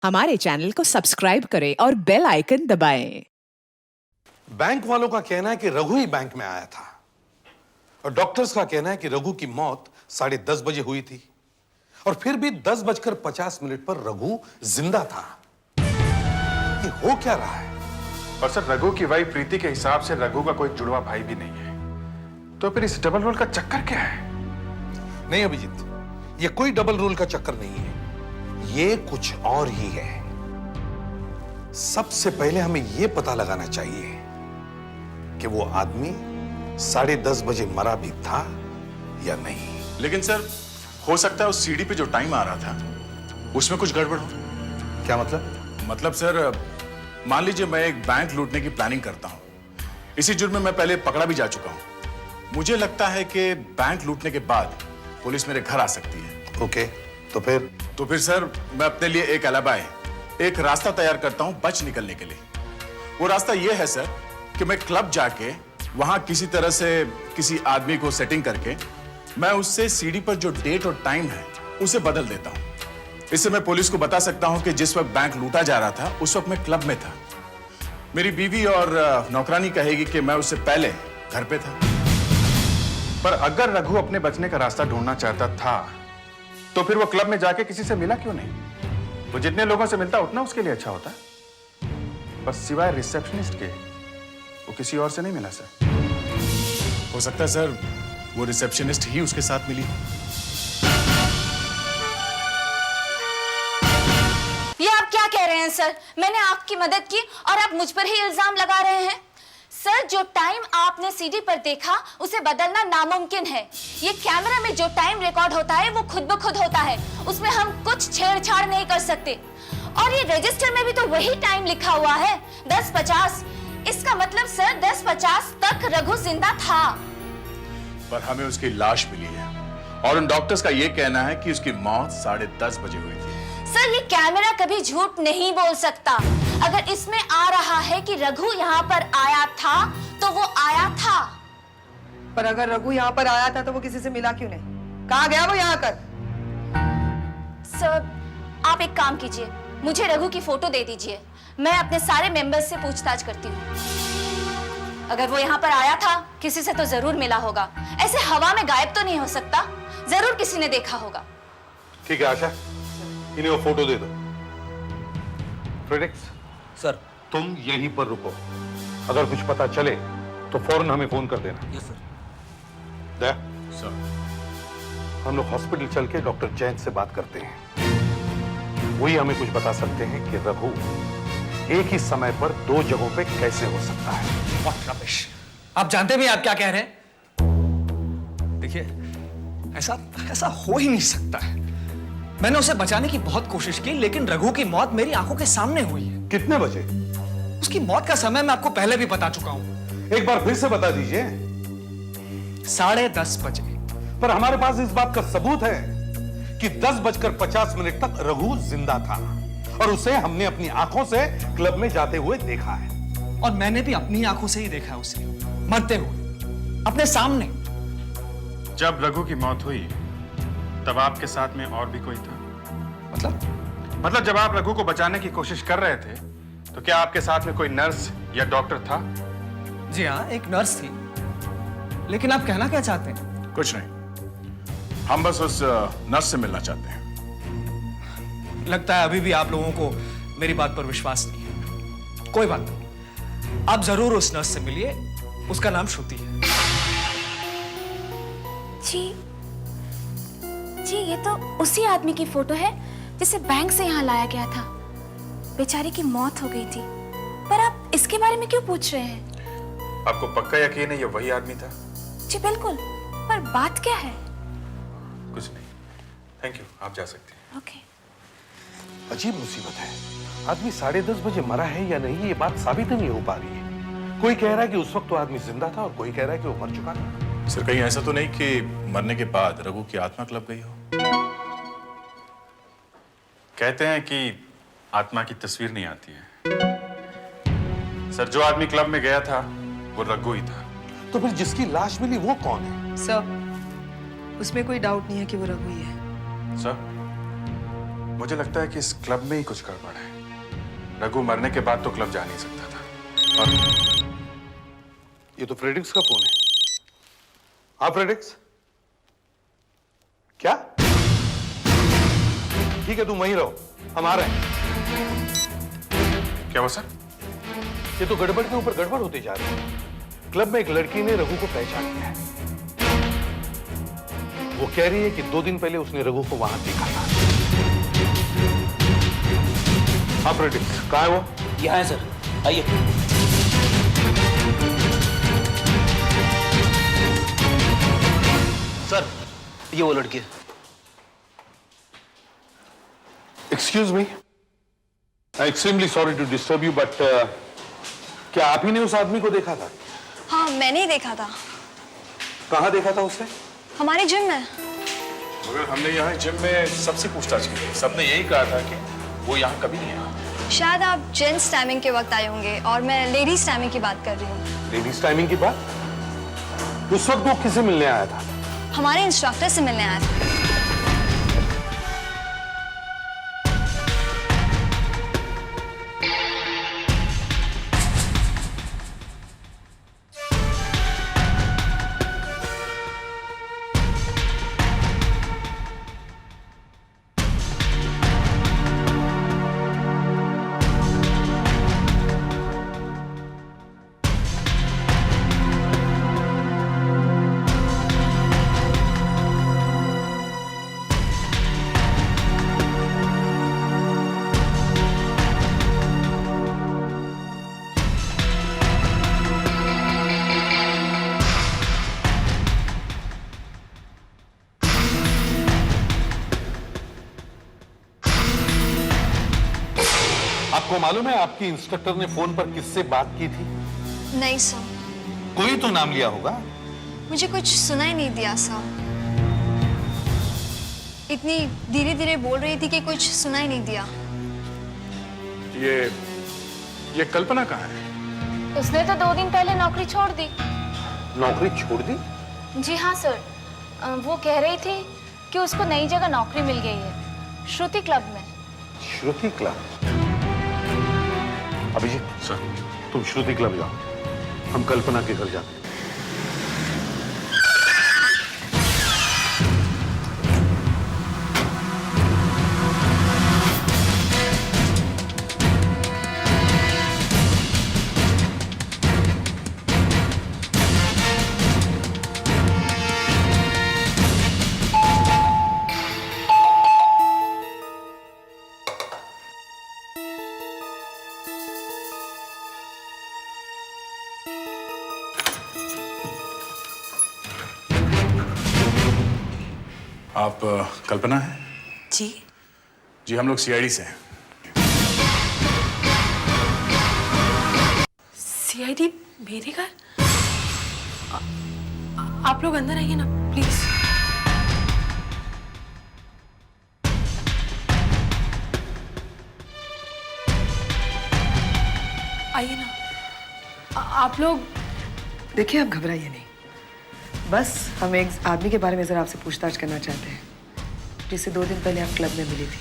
हमारे चैनल को सब्सक्राइब करें और बेल आइकन दबाएं। बैंक वालों का कहना है कि रघु ही बैंक में आया था और डॉक्टर्स का कहना है कि रघु की मौत 10:30 बजे हुई थी और फिर भी 10:50 पर रघु जिंदा था। ये हो क्या रहा है? और सर, रघु की वाइफ प्रीति के हिसाब से रघु का कोई जुड़वा भाई भी नहीं है, तो फिर इस डबल रोल का चक्कर क्या है? नहीं अभिजीत, ये कोई डबल रोल का चक्कर नहीं है, ये कुछ और ही है। सबसे पहले हमें यह पता लगाना चाहिए कि वो आदमी 10:30 बजे मरा भी था या नहीं। लेकिन सर, हो सकता है उस सीडी पे जो टाइम आ रहा था उसमें कुछ गड़बड़ हो। क्या मतलब? मतलब सर, मान लीजिए मैं एक बैंक लूटने की प्लानिंग करता हूं। इसी जुर्म में मैं पहले पकड़ा भी जा चुका हूं। मुझे लगता है कि बैंक लूटने के बाद पुलिस मेरे घर आ सकती है। ओके, तो फिर सर, मैं अपने लिए एक एलिबाई, एक रास्ता तैयार करता हूं बच निकलने के लिए। वो रास्ता यह है सर कि मैं क्लब जाके वहां किसी तरह से किसी आदमी को सेटिंग करके मैं उससे सीडी पर जो डेट और टाइम है उसे बदल देता हूं। इससे मैं पुलिस को बता सकता हूं कि जिस वक्त बैंक लूटा जा रहा था उस वक्त मैं क्लब में था। मेरी बीवी और नौकरानी कहेगी कि मैं उससे पहले घर पे था। पर अगर रघु अपने बचने का रास्ता ढूंढना चाहता था तो फिर वो क्लब में जाके किसी से मिला क्यों नहीं? वो जितने लोगों से मिलता उतना उसके लिए अच्छा होता। बस सिवाय रिसेप्शनिस्ट के वो किसी और से नहीं मिला सर। हो सकता है सर वो रिसेप्शनिस्ट ही उसके साथ मिली। ये आप क्या कह रहे हैं सर? मैंने आपकी मदद की और आप मुझ पर ही इल्जाम लगा रहे हैं। सर, जो टाइम आपने सीडी पर देखा उसे बदलना नामुमकिन है। ये कैमरा में जो टाइम रिकॉर्ड होता है वो खुद ब खुद होता है, उसमें हम कुछ छेड़छाड़ नहीं कर सकते। और ये रजिस्टर में भी तो वही टाइम लिखा हुआ है, 10:50। इसका मतलब सर 10:50 तक रघु जिंदा था। पर हमें उसकी लाश मिली है और उन डॉक्टर्स का यह कहना है कि उसकी मौत 10:30 बजे हुई थी। सर, ये कैमरा कभी झूठ नहीं बोल सकता। अगर इसमें आ रहा है कि रघु यहाँ पर आया था तो वो आया था। पर अगर रघु यहाँ पर आया था तो वो किसी से मिला क्यों नहीं? कहाँ गया वो यहाँ कर? सर, आप एक काम कीजिए, मुझे रघु की फोटो दे दीजिए। मैं अपने सारे मेंबर्स से पूछताछ करती हूँ। अगर वो यहाँ पर आया था किसी से तो जरूर मिला होगा। ऐसे हवा में गायब तो नहीं हो सकता, जरूर किसी ने देखा होगा। ठीक है आशा, इन्हें वो फोटो दे दो। फ्रेडिक्स सर, तुम यहीं पर रुको, अगर कुछ पता चले तो फौरन हमें फोन कर देना। Yes sir. दया सर, हम लोग हॉस्पिटल चल के डॉक्टर जैन से बात करते हैं। वही हमें कुछ बता सकते हैं कि रघु एक ही समय पर 2 जगहों पे कैसे हो सकता है। What rubbish! आप जानते भी आप क्या कह रहे हैं? देखिए, ऐसा हो ही नहीं सकता है। मैंने उसे बचाने की बहुत कोशिश की, लेकिन रघु की मौत मेरी आंखों के सामने हुई है। कितने बजे? उसकी मौत का समय मैं आपको पहले भी बता चुका हूं। एक बार फिर से बता दीजिए। 10:30 बजे। पर हमारे पास इस बात का सबूत है कि 10:50 तक रघु जिंदा था और उसे हमने अपनी आंखों से क्लब में जाते हुए देखा है। और मैंने भी अपनी आंखों से ही देखा है उसे मरते हुए, अपने सामने। जब रघु की मौत हुई तब आपके साथ में और भी कोई था? मतलब जब आप रघु को बचाने की कोशिश कर रहे थे तो क्या आपके साथ में कोई नर्स या डॉक्टर था? जी हाँ, एक नर्स थी। लेकिन आप कहना क्या चाहते हैं? कुछ नहीं, हम बस उस नर्स से मिलना चाहते हैं। लगता है अभी भी आप लोगों को मेरी बात पर विश्वास नहीं है। कोई बात नहीं, आप जरूर उस नर्स से मिलिए। उसका नाम श्रुति है। जी, ये तो उसी आदमी की फोटो है जिसे बैंक से यहाँ लाया गया था। बेचारी की मौत हो गई थी। पर आप इसके बारे में क्यों पूछ रहे हैं? आपको पक्का यकीन है ये वही आदमी था? जी बिल्कुल, पर बात क्या है? कुछ नहीं, थैंक यू, आप जा सकते हैं। ओके। अजीब मुसीबत है, आदमी 10:30 बजे मरा है या नहीं ये बात साबित नहीं हो पा रही है। कोई कह रहा है कि उस वक्त तो आदमी जिंदा था और कोई कह रहा है कि वो मर चुका था। सर, कहीं ऐसा तो नहीं कि मरने के बाद रघु की आत्मा क्लब गई हो? कहते हैं कि आत्मा की तस्वीर नहीं आती है। सर, जो आदमी क्लब में गया था वो रघु ही था। तो फिर जिसकी लाश मिली वो कौन है? सर, उसमें कोई डाउट नहीं है कि वो रघु ही है। सर, मुझे लगता है कि इस क्लब में ही कुछ गड़बड़ है। रघु मरने के बाद तो क्लब जा नहीं सकता था। और ये तो फ्रेडिक्स का फोन है। हाँ फ्रेडिक्स, क्या? ठीक है, तुम वहीं रहो, हम आ रहे हैं। क्या हुआ सर? ये तो गड़बड़ के ऊपर गड़बड़ होती जा रही है। क्लब में एक लड़की ने रघु को पहचान लिया है। वो कह रही है कि 2 दिन पहले उसने रघु को वहां देखा था। हाँ फ्रेडिक्स, कहाँ है वो? यहाँ है सर, आइए। सर, ये वो लड़की है। Excuse me, I extremely sorry to disturb you, but क्या आप ही ने उस आदमी को देखा था? हाँ, मैंने ही देखा था। कहाँ देखा था उसे? हमारे जिम में। मगर हमने यहाँ जिम में सबसे पूछताछ की थी, सबने यही कहा था कि वो यहाँ कभी नहीं आया। शायद आप जेंट्स टाइमिंग के वक्त आए होंगे और मैं लेडीज टाइमिंग की बात कर रही हूँ। लेडीज टाइमिंग की बात? उस वक्त वो किसे मिलने आया था? हमारे इंस्ट्रक्टर से मिलने आया था। आपको मालूम है आपकी इंस्ट्रक्टर ने फोन पर किससे बात की थी? नहीं सर, कोई तो नाम लिया होगा। मुझे कुछ सुनाई नहीं दिया सर। इतनी धीरे धीरे बोल रही थी कि कुछ सुनाई नहीं दिया। ये कल्पना कहाँ है? उसने तो 2 दिन पहले नौकरी छोड़ दी। नौकरी छोड़ दी? जी हाँ सर, वो कह रही थी कि उसको नई जगह नौकरी मिल गई है, श्रुति क्लब में। श्रुति क्लब? अभिजीत सर, तुम श्रुति क्लब जाओ, हम कल्पना के घर जाते हैं। आप कल्पना है? जी। जी, हम लोग सीआईडी से हैं। सीआईडी मेरे घर? आप लोग अंदर आइए ना प्लीज। आइए ना आप लोग। देखिए, आप घबराइए नहीं। बस हम एक आदमी के बारे में जरा आपसे पूछताछ करना चाहते हैं, जिससे 2 दिन पहले आप क्लब में मिली थी।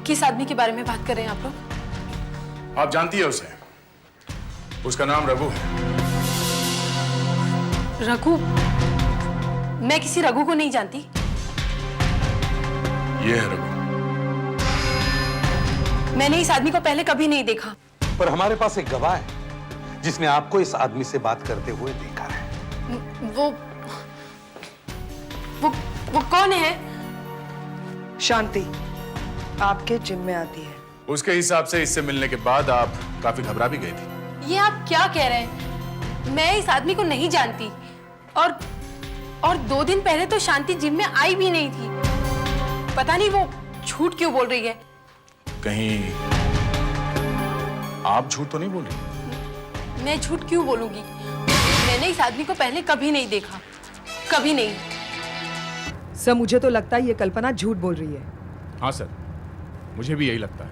किस आदमी के बारे में बात कर रहे हैं आप लोग? आप जानती है उसे, उसका नाम रघु है। रघु? मैं किसी रघु को नहीं जानती। ये है रघु। मैंने इस आदमी को पहले कभी नहीं देखा। पर हमारे पास एक गवाह है जिसने आपको इस आदमी से बात करते हुए देखा है। वो कौन है? शांति आपके जिम में आती है। उसके हिसाब से इससे मिलने के बाद आप काफी घबरा भी गई थी। ये आप क्या कह रहे हैं? मैं इस आदमी को नहीं जानती और 2 दिन पहले तो शांति जिम में आई भी नहीं थी। पता नहीं वो झूठ क्यों बोल रही है। कहीं आप झूठ तो नहीं बोल रही? मैं झूठ क्यों बोलूंगी? मैंने इस आदमी को पहले कभी नहीं देखा, कभी नहीं। सर, मुझे तो लगता है ये कल्पना झूठ बोल रही है। हाँ सर, मुझे भी यही लगता है,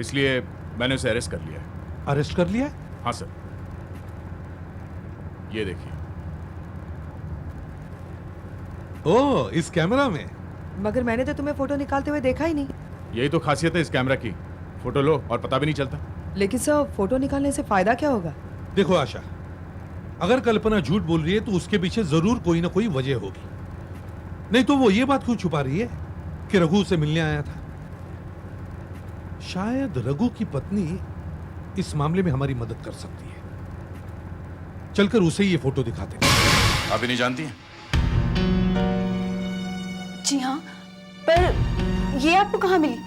इसलिए मैंने उसे अरेस्ट कर लिया है। अरेस्ट कर लिया? हाँ सर, ये देखिए। ओह, इस कैमरा में? मगर मैंने तो तुम्हें फोटो निकालते हुए देखा ही नहीं। यही तो खासियत है इस कैमरा की, फोटो लो और पता भी नहीं चलता। लेकिन सर, फोटो निकालने से फायदा क्या होगा? देखो आशा, अगर कल्पना झूठ बोल रही है तो उसके पीछे जरूर कोई ना कोई वजह होगी, नहीं तो वो ये बात क्यों छुपा रही है कि रघु से मिलने आया था। शायद रघु की पत्नी इस मामले में हमारी मदद कर सकती है। चलकर उसे ये फोटो दिखाते हैं। आप ही नहीं जानती हैं? जी हाँ, पर ये आपको कहाँ मिली?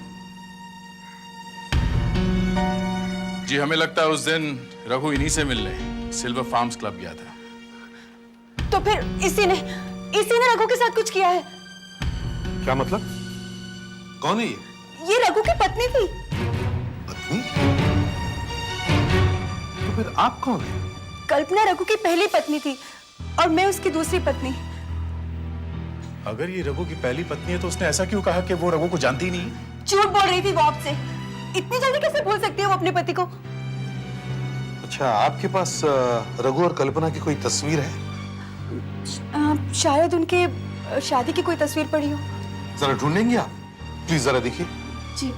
जी हमें लगता है उस दिन रघु इन्हीं से मिलने सिल्वर फार्म्स क्लब गया था। तो फिर इसी ने रघु के साथ कुछ किया है। क्या मतलब? कौन है ये रघु की पत्नी थी। पत्नी? तो फिर आप कौन है? कल्पना रघु की पहली पत्नी थी और मैं उसकी दूसरी पत्नी। अगर ये रघु की पहली पत्नी है तो उसने ऐसा क्यों कहा कि वो रघु को जानती नहीं? झूठ बोल रही थी वो आपसे। इतनी जल्दी कैसे भूल सकती है वो अपने पति को? अच्छा, आपके पास रघु और कल्पना की कोई तस्वीर है? शायद उनके शादी की कोई तस्वीर पड़ी हो। जरा ढूंढेंगे आप? प्लीज जरा देखिए। जी।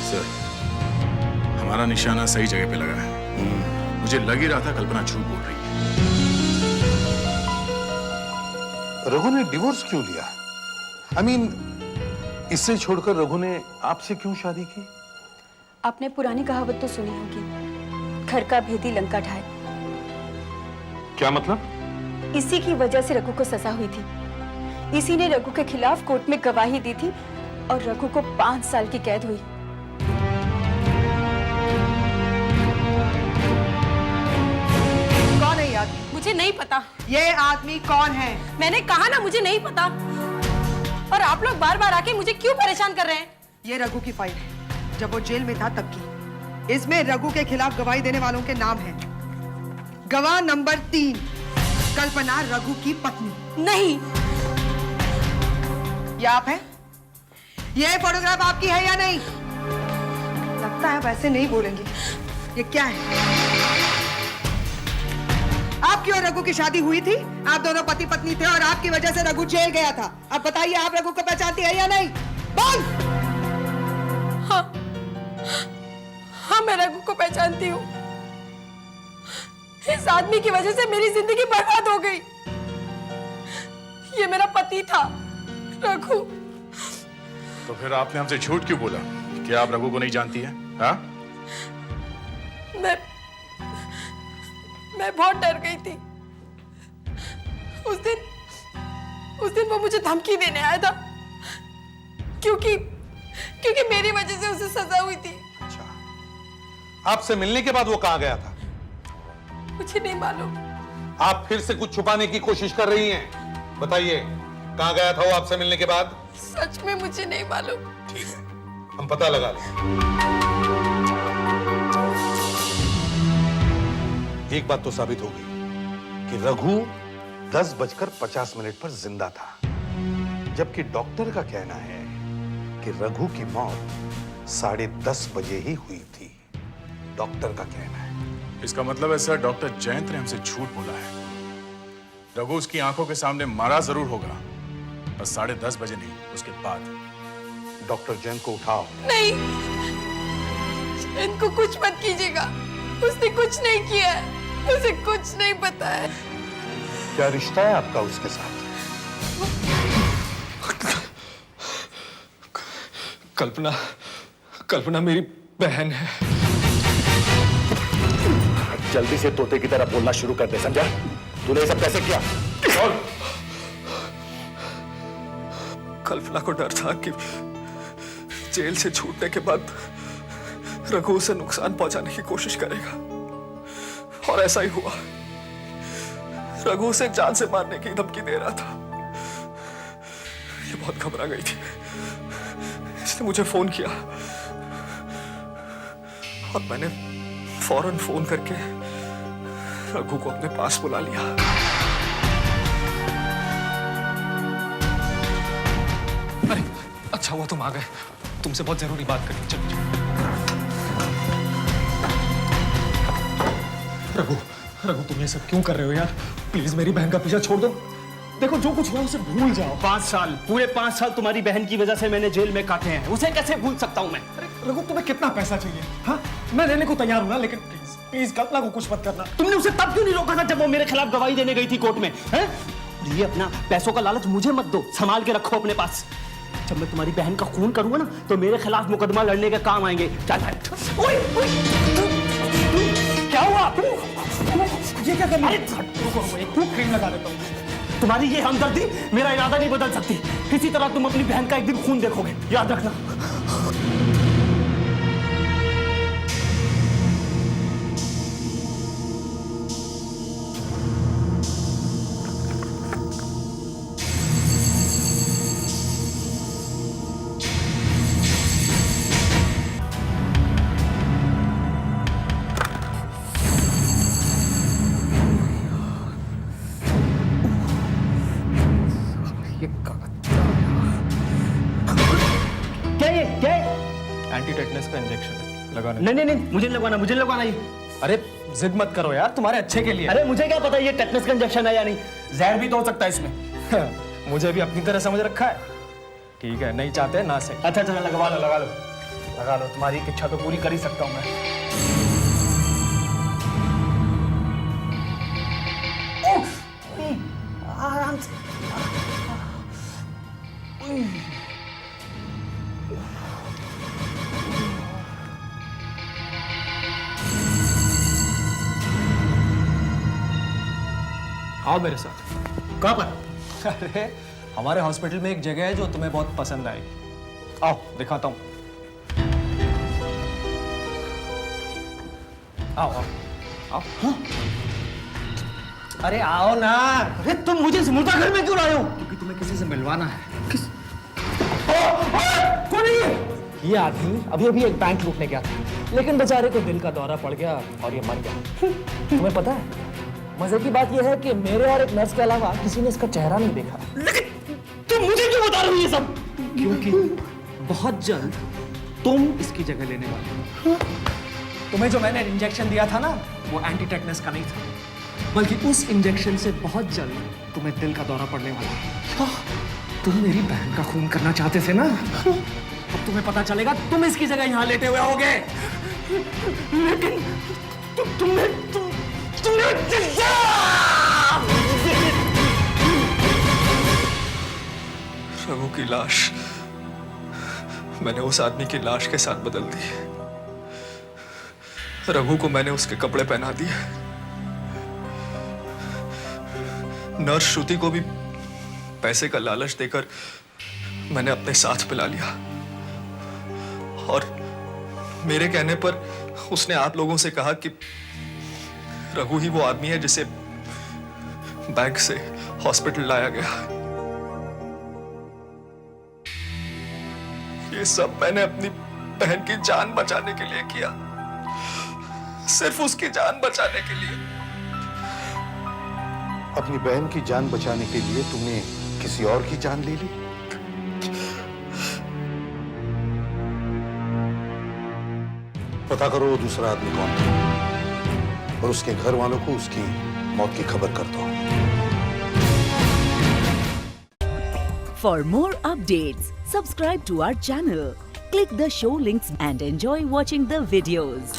सर, हमारा निशाना सही जगह पे लगा है। मुझे लग ही रहा था कल्पना झूठ बोल रही है। रघु ने डिवोर्स क्यों लिया? I mean, इससे छोड़कर रघु ने आपसे क्यों शादी की? आपने पुरानी कहावत तो सुनी होगी, घर का भेदी लंका ढाए। क्या मतलब? इसी की वजह से रघु को सजा हुई थी। इसी ने रघु के खिलाफ कोर्ट में गवाही दी थी और रघु को 5 साल की कैद हुई। कौन है ये आदमी? मुझे नहीं पता। ये आदमी कौन है? मैंने कहा ना मुझे नहीं पता। और आप लोग बार बार आके मुझे क्यों परेशान कर रहे हैं? ये रघु की फाइल है, जब वो जेल में था तब की। इसमें रघु के खिलाफ गवाही देने वालों के नाम हैं। गवाह नंबर 3, कल्पना रघु की पत्नी। नहीं। ये आप हैं? ये फोटोग्राफ आपकी है या नहीं? लगता है वैसे नहीं बोलेंगी। ये क्या है? आपकी और रघु की शादी हुई थी, आप दोनों पति पत्नी थे और आपकी वजह से रघु जेल गया था। अब बताइए, आप रघु को पहचानती है या नहीं? बोल। हाँ, मैं रघु को पहचानती हूँ। इस आदमी की वजह से मेरी जिंदगी बर्बाद हो गई। ये मेरा पति था, रघु। तो फिर आपने हमसे झूठ क्यों बोला कि आप रघु को नहीं जानती हैं? हाँ? मैं बहुत डर गई थी। उस दिन वो मुझे धमकी देने आया था, क्योंकि मेरी वजह से उसे सजा हुई थी। अच्छा, आपसे मिलने के बाद वो कहाँ गया था? मुझे नहीं मालूम। आप फिर से कुछ छुपाने की कोशिश कर रही हैं। बताइए, कहाँ गया था वो आपसे मिलने के बाद? सच में मुझे नहीं मालूम। ठीक है, हम पता लगा लें। एक बात तो साबित हो गई कि रघु 10:50 पर जिंदा था, जबकि डॉक्टर का कहना है कि रघु की मौत 10:30 बजे ही हुई थी। डॉक्टर का कहना है। इसका मतलब है सर, डॉक्टर जयंत ने हमसे झूठ बोला है। रघु उसकी आंखों के सामने मारा जरूर होगा, बस 10:30 बजे नहीं, उसके बाद। डॉक्टर जयंत को उठाओ। नहीं, इनको कुछ मत कीजिएगा। उसने कुछ नहीं किया है, उसे कुछ नहीं पता है। क्या रिश्ता है आपका उसके साथ? कल्पना मेरी बहन है। जल्दी से तोते की तरह बोलना शुरू कर दे, समझा? तूने ये सब कैसे किया? कल्पना को डर था कि जेल से छूटने के बाद रघु उसे नुकसान पहुंचाने की कोशिश करेगा, और ऐसा ही हुआ। रघु उसे जान से मारने की धमकी दे रहा था। ये बहुत घबरा गई थी। इसने मुझे फोन किया और मैंने फौरन फोन करके रघु को अपने पास बुला लिया। अरे अच्छा हुआ तुम आ गए, तुमसे बहुत जरूरी बात करनी। चलो रघु तुम ये सब क्यों कर रहे हो यार? प्लीज मेरी बहन का पीछा छोड़ दो। देखो जो कुछ हुआ उसे भूल जाओ। 5 साल, पूरे 5 साल तुम्हारी बहन की वजह से मैंने जेल में काटे हैं, उसे कैसे भूल सकता हूँ मैं? अरे रघु, तुम्हें कितना पैसा चाहिए? हाँ, मैं देने को तैयार हूँ ना, लेकिन प्लीज प्लीज कल्पना को कुछ मत करना। तुमने उसे तब क्यों नहीं रोका था जब वो मेरे खिलाफ गवाही देने गई थी कोर्ट में? हैं? ये अपना पैसों का लालच मुझे मत दो, संभाल के रखो अपने पास। जब मैं तुम्हारी बहन का खून करूंगा ना तो मेरे खिलाफ मुकदमा लड़ने के काम आएंगे। क्या हुआ? ये क्या करना? क्रीम लगा देता हूँ। तुम्हारी ये हमदर्दी मेरा इरादा नहीं बदल सकती। किसी तरह तुम अपनी बहन का एक दिन खून देखोगे, याद रखना। एंटी टेटनस का इंजेक्शन लगाना। नहीं, मुझे लगवाना ये। अरे जिद मत करो यार, तुम्हारे अच्छे के लिए। अरे मुझे क्या पता ये टेटनस का इंजेक्शन है या नहीं, जहर भी तो हो सकता है इसमें। मुझे भी अपनी तरह समझ रखा है। ठीक है, नहीं चाहते ना सही। अच्छा, लगवा लो, तुम्हारी इच्छा तो पूरी कर ही सकता हूँ मैं। आराम से। आओ मेरे साथ। कहाँ पर? अरे हमारे हॉस्पिटल में एक जगह है जो तुम्हें बहुत पसंद आएगी। आओ दिखाता हूँ। आओ। हाँ? अरे आओ ना। अरे तुम मुझे मुर्दा घर में क्यों लाए हो? क्योंकि तुम्हें किसी से मिलवाना है। किस? कौन है ये? ये आदमी अभी एक बैंक लूटने गया था, लेकिन बेचारे को दिल का दौरा पड़ गया और ये मर गया। तुम्हें पता है, मजे की बात यह है कि मेरे और एक नर्स के अलावा किसी ने इसका चेहरा नहीं देखा। लेकिन तुम मुझे क्यों बता रहे हो ये सब? क्योंकि बहुत जल्द तुम इसकी जगह लेने वाले हो। तुम्हें जो मैंने इंजेक्शन दिया था ना, वो एंटी टेटनस का नहीं था, बल्कि उस इंजेक्शन से बहुत जल्द तुम्हें दिल का दौरा पड़ने वाला है। तुम मेरी बहन का खून करना चाहते थे ना, अब तुम्हें पता चलेगा तुम इसकी जगह यहाँ लेटे हुए होगे। लेकिन तुमने रघु की लाश मैंने उस आदमी की लाश के साथ बदल दी। रघु को मैंने उसके कपड़े पहना दिए। नर्स श्रुति को भी पैसे का लालच देकर मैंने अपने साथ मिला लिया, और मेरे कहने पर उसने आप लोगों से कहा कि रघु ही वो आदमी है जिसे बैंक से हॉस्पिटल लाया गया। ये सब मैंने अपनी बहन की जान बचाने के लिए किया, सिर्फ उसकी जान बचाने के लिए। अपनी बहन की जान बचाने के लिए तुमने किसी और की जान ले ली? पता करो वो दूसरा आदमी कौन है और उसके घर वालों को उसकी मौत की खबर कर दो। For more updates, subscribe to our channel, click the show links and enjoy watching the videos.